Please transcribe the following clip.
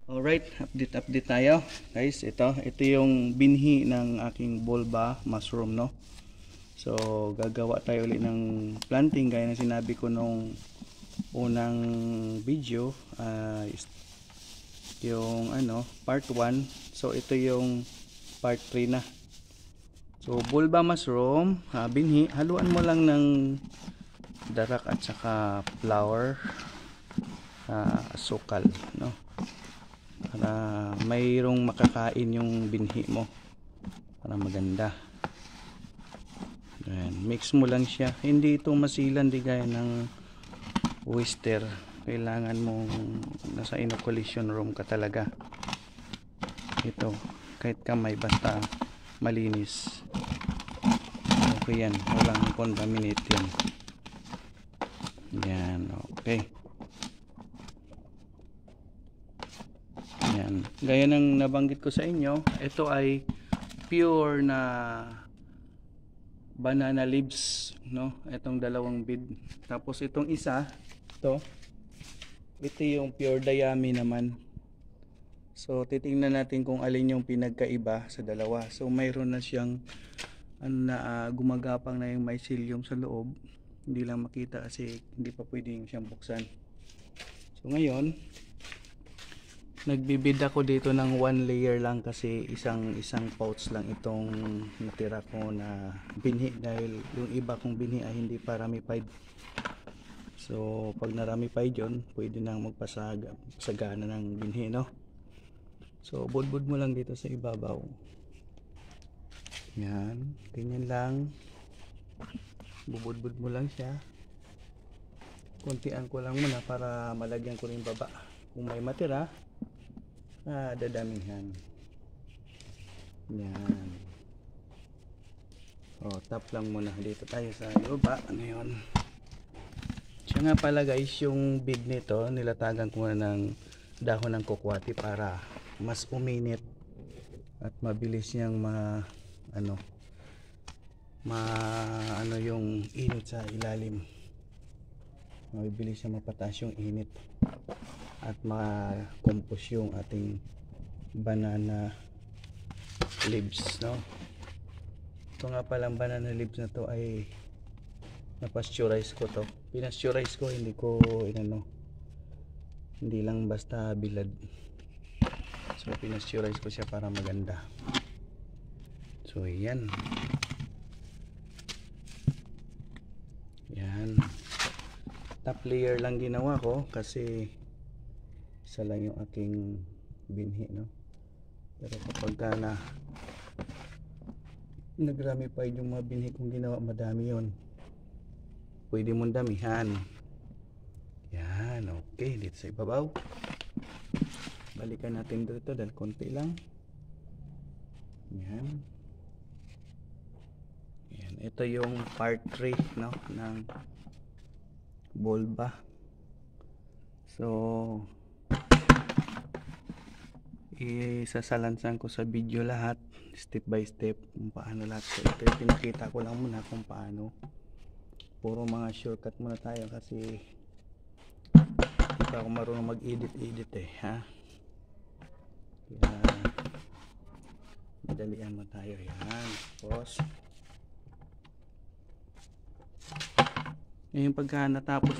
Alright, update tayo. Guys, ito yung binhi ng aking bulba mushroom, no. So gagawa tayo ulit ng planting gaya ng sinabi ko nung unang video, yung part 1. So ito yung part 3 na. So bulba mushroom, binhi, haluan mo lang ng darak at saka flour, asukal, no, para mayroong makakain yung binhi mo para maganda. Ayan, mix mo lang siya, hindi ito masilan, di gaya ng oyster. Kailangan mong nasa inoculation room ka talaga. Ito kahit kamay basta malinis, okay yan, walang contaminate yan. Yan, okay. Yan, gaya ng nabanggit ko sa inyo, ito ay pure na banana leaves, no, itong dalawang bead. Tapos itong isa, ito yung pure dayami naman. So titingnan natin kung alin yung pinagkaiba sa dalawa. So mayroon na siyang gumagapang na yung mycelium sa loob, hindi lang makita kasi hindi pa pwedeng siyang buksan. So ngayon nagbibid ako dito ng 1 layer lang kasi isang pouch lang itong natira ko na binhi, dahil yung iba kong binhi ay hindi pa ramified. So pag naramified yun, pwede nang magpasagana ng binhi, no. So budbud mo lang dito sa ibabaw. Yan, ganyan lang, bubudbud mo lang siya. Kuntian ko lang muna para malagyan ko rin baba. Kung may matira, dadamihan. Yan. Tap lang muna. Dito tayo sa baba. Ano yun? Siya nga pala guys, yung bid nito, nilatagan ko na ng dahon ng kukwati para mas uminit at mabilis niyang yung init sa ilalim. Mabilis siya mapataas yung init at ma-compose yung ating banana leaves, no. Ito nga palang banana leaves na to ay na-pasteurize ko to. Pinasteurize ko, hindi ko hindi lang basta bilad. So pinasteurize ko siya para maganda. So yan. Yan. Top layer lang ginawa ko kasi isa lang yung aking binhi, no. Pero kapag nag-ramified yung mga binhi kong ginawa, madami yon, pwede mong damihan. Yan, okay. Dito sa ibabaw, balikan natin dito dahil konti lang. Yan. Yan, ito yung part 3, no, ng bulba. So isasalansan ko sa video lahat, step by step, kung paano lahat. So ito yung pinakita ko lang muna kung paano. Puro mga shortcut muna tayo kasi hindi pa ako marunong mag-edit ha. Kaya madalian mo tayo. Yan, tapos yung pagka natapos